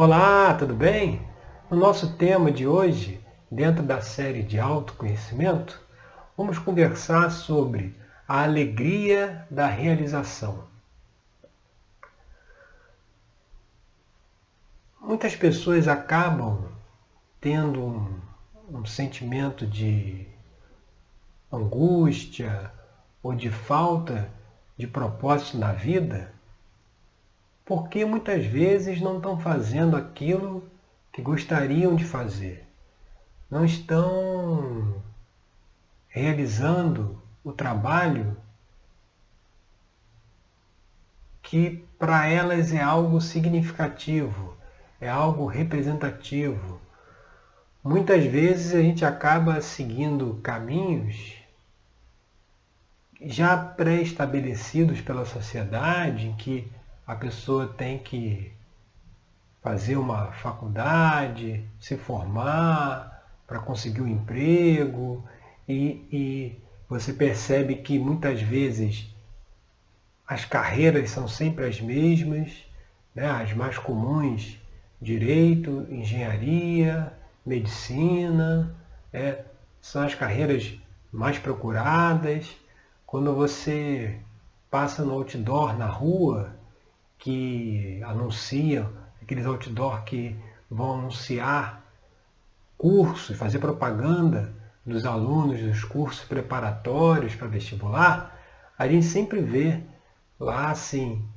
Olá, tudo bem? No nosso tema de hoje, dentro da série de autoconhecimento, vamos conversar sobre a alegria da realização. Muitas pessoas acabam tendo um sentimento de angústia ou de falta de propósito na vida, porque muitas vezes não estão fazendo aquilo que gostariam de fazer. Não estão realizando o trabalho que para elas é algo significativo, é algo representativo. Muitas vezes a gente acaba seguindo caminhos já pré-estabelecidos pela sociedade, em que a pessoa tem que fazer uma faculdade, se formar para conseguir um emprego, e você percebe que muitas vezes as carreiras são sempre as mesmas, né? As mais comuns: direito, engenharia, medicina, são as carreiras mais procuradas. Quando você passa no outdoor na rua, que anunciam, aqueles outdoor que vão anunciar cursos, fazer propaganda dos alunos dos cursos preparatórios para vestibular, a gente sempre vê lá assim: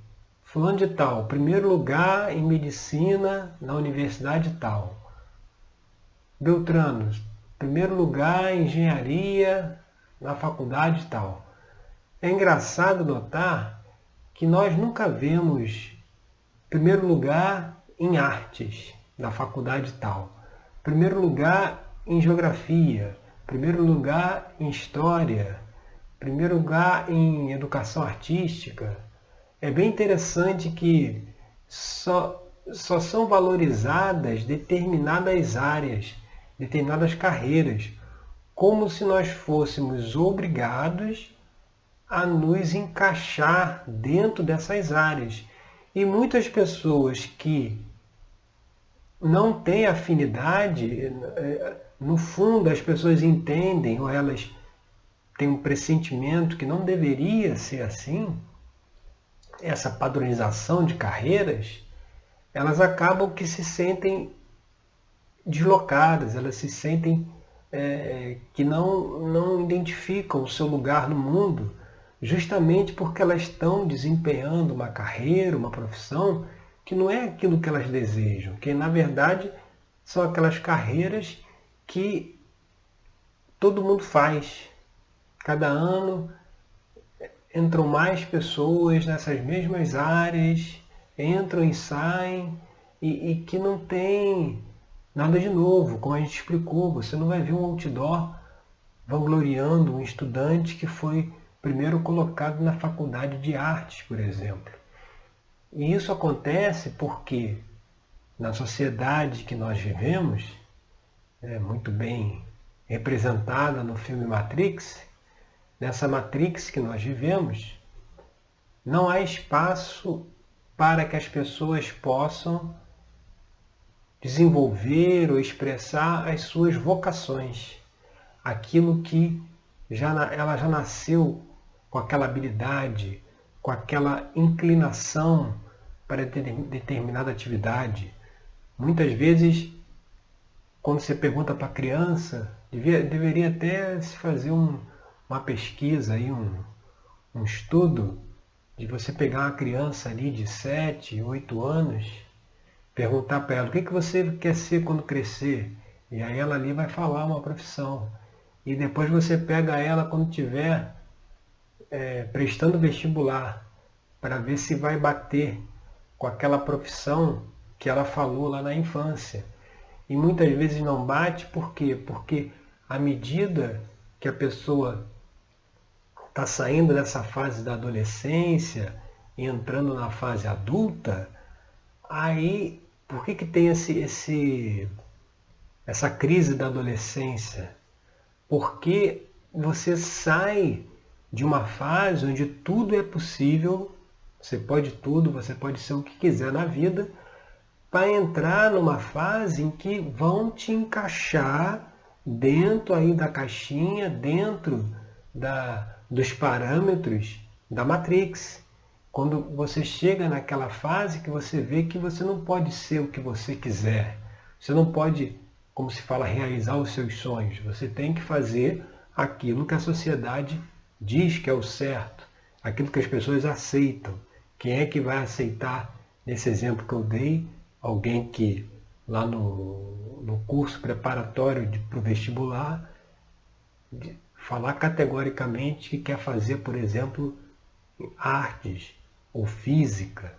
fulano de tal, primeiro lugar em medicina na universidade tal. Beltrano, primeiro lugar em engenharia na faculdade tal. É engraçado notar que nós nunca vemos primeiro lugar em artes na faculdade tal, primeiro lugar em geografia, primeiro lugar em história, primeiro lugar em educação artística. É bem interessante que só são valorizadas determinadas áreas, determinadas carreiras, como se nós fôssemos obrigados a nos encaixar dentro dessas áreas. E muitas pessoas que não têm afinidade, no fundo as pessoas entendem, ou elas têm um pressentimento que não deveria ser assim, essa padronização de carreiras, elas acabam que se sentem deslocadas, elas se sentem que não identificam o seu lugar no mundo, justamente porque elas estão desempenhando uma carreira, uma profissão que não é aquilo que elas desejam, que na verdade são aquelas carreiras que todo mundo faz. Cada ano entram mais pessoas nessas mesmas áreas, entram e saem, e que não tem nada de novo. Como a gente explicou, você não vai ver um outdoor vangloriando um estudante que foi primeiro colocado na faculdade de artes, por exemplo. E isso acontece porque na sociedade que nós vivemos, muito bem representada no filme Matrix, nessa Matrix que nós vivemos, não há espaço para que as pessoas possam desenvolver ou expressar as suas vocações, aquilo que ela já nasceu com aquela habilidade, com aquela inclinação para determinada atividade. Muitas vezes, quando você pergunta para a criança, deveria até se fazer uma pesquisa, aí, um estudo, de você pegar uma criança ali de 7, 8 anos, perguntar para ela: o que você quer ser quando crescer? E aí ela ali vai falar uma profissão. E depois você pega ela quando tiver prestando vestibular, para ver se vai bater com aquela profissão que ela falou lá na infância. E muitas vezes não bate, por quê? Porque à medida que a pessoa está saindo dessa fase da adolescência e entrando na fase adulta, aí por que tem essa crise da adolescência? Porque você sai de uma fase onde tudo é possível, você pode tudo, você pode ser o que quiser na vida, para entrar numa fase em que vão te encaixar dentro aí da caixinha, dentro dos parâmetros da Matrix. Quando você chega naquela fase que você vê que você não pode ser o que você quiser. Você não pode, como se fala, realizar os seus sonhos. Você tem que fazer aquilo que a sociedade diz que é o certo, aquilo que as pessoas aceitam. Quem é que vai aceitar, nesse exemplo que eu dei, alguém que lá no curso preparatório para o vestibular, falar categoricamente que quer fazer, por exemplo, artes, ou física,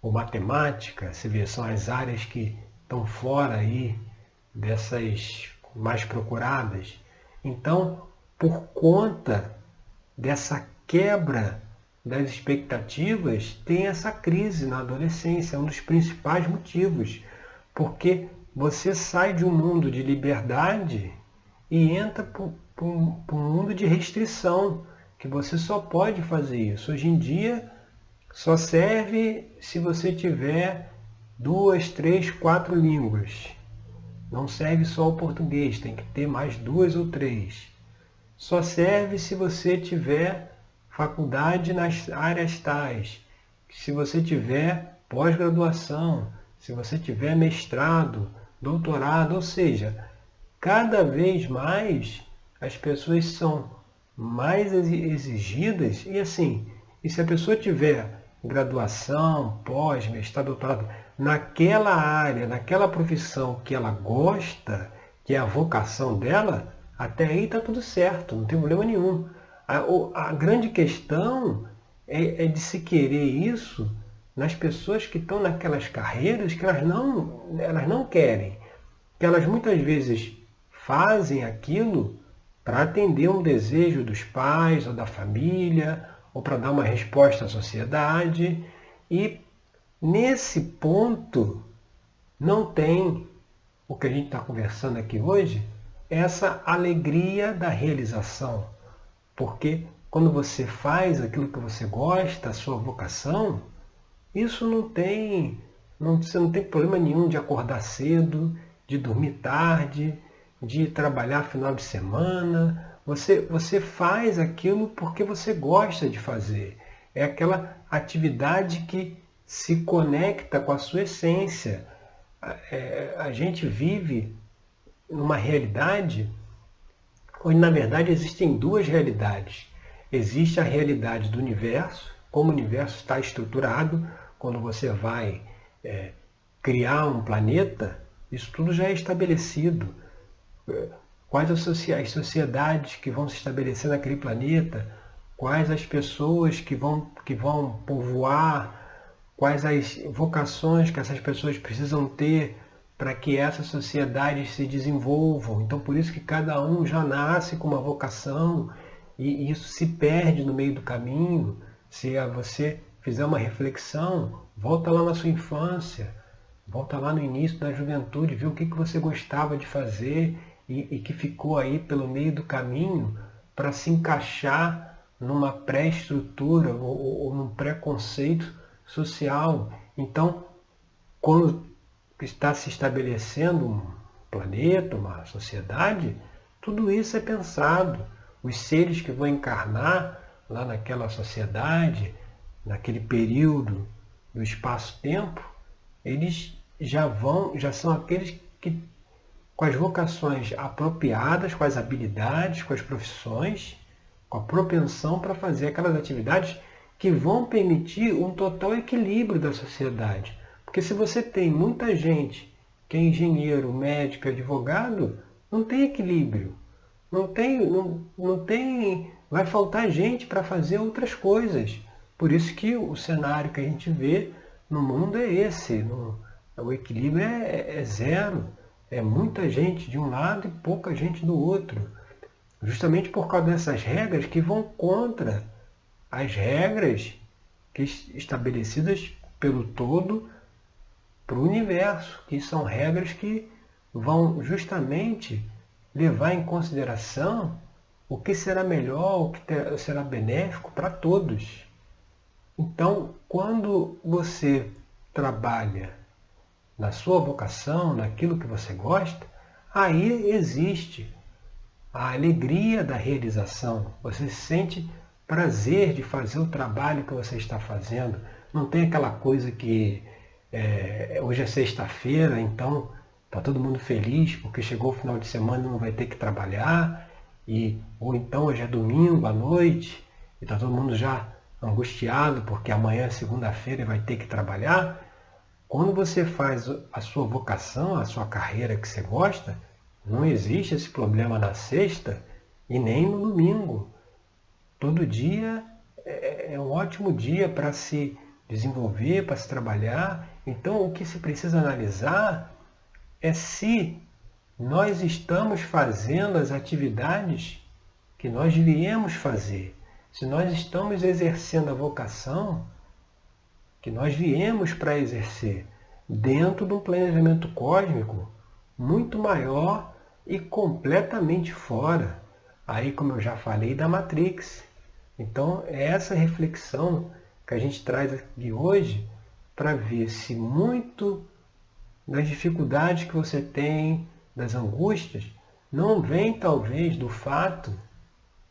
ou matemática, se vê, são as áreas que estão fora aí dessas mais procuradas. Então, por conta dessa quebra das expectativas, tem essa crise na adolescência, é um dos principais motivos, porque você sai de um mundo de liberdade e entra para um mundo de restrição, que você só pode fazer isso. Hoje em dia, só serve se você tiver 2, 3, 4 línguas. Não serve só o português, tem que ter mais 2 ou 3. Só serve se você tiver faculdade nas áreas tais. Se você tiver pós-graduação, se você tiver mestrado, doutorado, ou seja, cada vez mais as pessoas são mais exigidas e assim, e se a pessoa tiver graduação, pós, mestrado, doutorado, naquela área, naquela profissão que ela gosta, que é a vocação dela, até aí está tudo certo, não tem problema nenhum. A grande questão é de se querer isso nas pessoas que estão naquelas carreiras que elas não querem, que elas muitas vezes fazem aquilo para atender um desejo dos pais ou da família, ou para dar uma resposta à sociedade. E nesse ponto não tem o que a gente está conversando aqui hoje, essa alegria da realização. Porque quando você faz aquilo que você gosta, a sua vocação, isso você não tem problema nenhum de acordar cedo, de dormir tarde, de trabalhar final de semana. Você faz aquilo porque você gosta de fazer. É aquela atividade que se conecta com a sua essência. A gente vive numa realidade onde, na verdade, existem duas realidades. Existe a realidade do universo, como o universo está estruturado. Quando você vai criar um planeta, isso tudo já é estabelecido. Quais as sociedades que vão se estabelecer naquele planeta, quais as pessoas que vão povoar, quais as vocações que essas pessoas precisam ter para que essas sociedades se desenvolvam. Então, por isso que cada um já nasce com uma vocação e isso se perde no meio do caminho. Se você fizer uma reflexão, volta lá na sua infância, volta lá no início da juventude, vê o que você gostava de fazer e que ficou aí pelo meio do caminho para se encaixar numa pré-estrutura ou num pré-conceito social. Então, quando está se estabelecendo um planeta, uma sociedade, tudo isso é pensado. Os seres que vão encarnar lá naquela sociedade, naquele período do espaço-tempo, eles já são aqueles que, com as vocações apropriadas, com as habilidades, com as profissões, com a propensão para fazer aquelas atividades que vão permitir um total equilíbrio da sociedade. Porque se você tem muita gente que é engenheiro, médico, advogado, não tem equilíbrio. Não tem, vai faltar gente para fazer outras coisas. Por isso que o cenário que a gente vê no mundo é esse. O equilíbrio é zero. É muita gente de um lado e pouca gente do outro. Justamente por causa dessas regras que vão contra as regras estabelecidas pelo todo para o universo, que são regras que vão justamente levar em consideração o que será melhor, o que será benéfico para todos. Então, quando você trabalha na sua vocação, naquilo que você gosta, aí existe a alegria da realização. Você sente prazer de fazer o trabalho que você está fazendo. Não tem aquela coisa que hoje é sexta-feira, então está todo mundo feliz porque chegou o final de semana e não vai ter que trabalhar, ou então hoje é domingo à noite e está todo mundo já angustiado porque amanhã é segunda-feira e vai ter que trabalhar. Quando você faz a sua vocação, a sua carreira que você gosta, não existe esse problema na sexta e nem no domingo. Todo dia é um ótimo dia para se desenvolver, para se trabalhar. Então, o que se precisa analisar é se nós estamos fazendo as atividades que nós devíamos fazer. Se nós estamos exercendo a vocação que nós viemos para exercer dentro de um planejamento cósmico muito maior e completamente fora. Aí, como eu já falei, da Matrix. Então, é essa reflexão que a gente traz aqui hoje para ver se muito das dificuldades que você tem, das angústias, não vem talvez do fato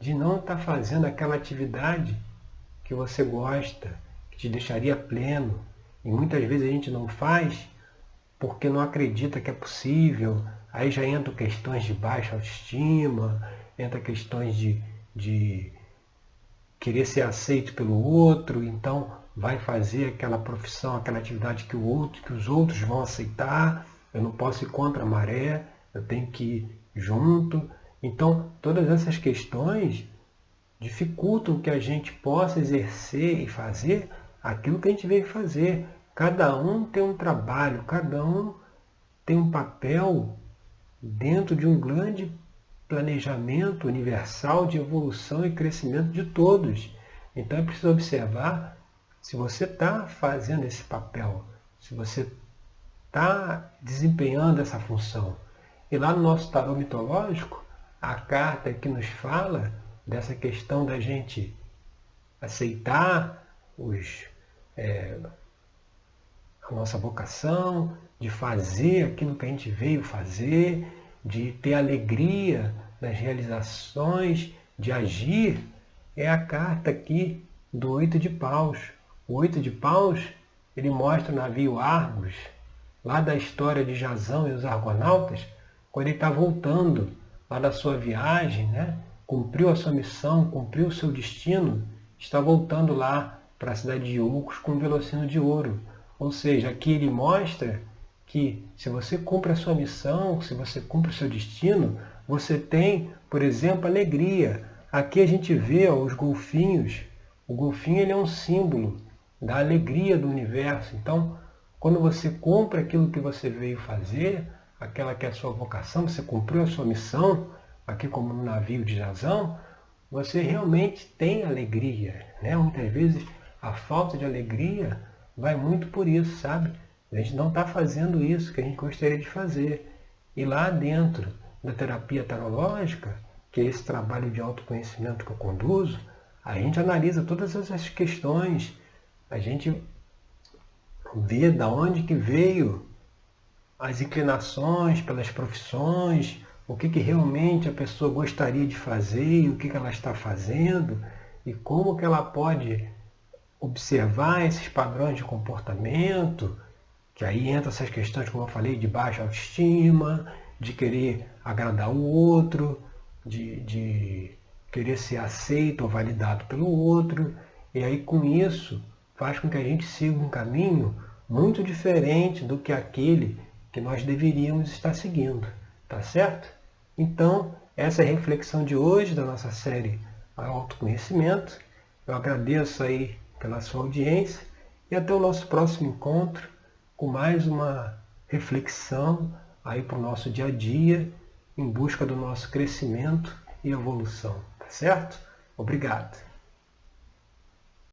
de não estar fazendo aquela atividade que você gosta, que te deixaria pleno. E muitas vezes a gente não faz porque não acredita que é possível. Aí já entram questões de baixa autoestima, entra questões de querer ser aceito pelo outro, então vai fazer aquela profissão, aquela atividade que os outros vão aceitar. Eu não posso ir contra a maré, eu tenho que ir junto. Então, todas essas questões dificultam que a gente possa exercer e fazer aquilo que a gente veio fazer. Cada um tem um trabalho, cada um tem um papel dentro de um grande planejamento universal de evolução e crescimento de todos. Então é preciso observar se você está fazendo esse papel, se você está desempenhando essa função. E lá no nosso tarô mitológico, a carta que nos fala dessa questão da gente aceitar a nossa vocação, de fazer aquilo que a gente veio fazer, de ter alegria nas realizações, de agir, é a carta aqui do 8 de Paus. O 8 de Paus, ele mostra o navio Argos, lá da história de Jasão e os Argonautas, quando ele está voltando lá da sua viagem, né? Cumpriu a sua missão, cumpriu o seu destino, está voltando lá para a cidade de Iolcos com um velocino de ouro. Ou seja, aqui ele mostra que se você cumpre a sua missão, se você cumpre o seu destino, você tem, por exemplo, alegria. Aqui a gente vê os golfinhos. O golfinho ele é um símbolo da alegria do universo. Então, quando você cumpre aquilo que você veio fazer, aquela que é a sua vocação, você cumpriu a sua missão, aqui como no navio de Jasão, você realmente tem alegria, né? Muitas vezes a falta de alegria vai muito por isso, sabe? A gente não está fazendo isso que a gente gostaria de fazer. E lá dentro da terapia tarológica, que é esse trabalho de autoconhecimento que eu conduzo, a gente analisa todas essas questões, a gente vê de onde que veio as inclinações pelas profissões, o que realmente a pessoa gostaria de fazer, o que ela está fazendo e como que ela pode observar esses padrões de comportamento, que aí entra essas questões, como eu falei, de baixa autoestima, de querer agradar o outro, de querer ser aceito ou validado pelo outro. E aí com isso faz com que a gente siga um caminho muito diferente do que aquele que nós deveríamos estar seguindo. Tá certo? Então, essa é a reflexão de hoje da nossa série Autoconhecimento. Eu agradeço aí pela sua audiência e até o nosso próximo encontro com mais uma reflexão aí para o nosso dia a dia em busca do nosso crescimento e evolução. Tá certo? Obrigado.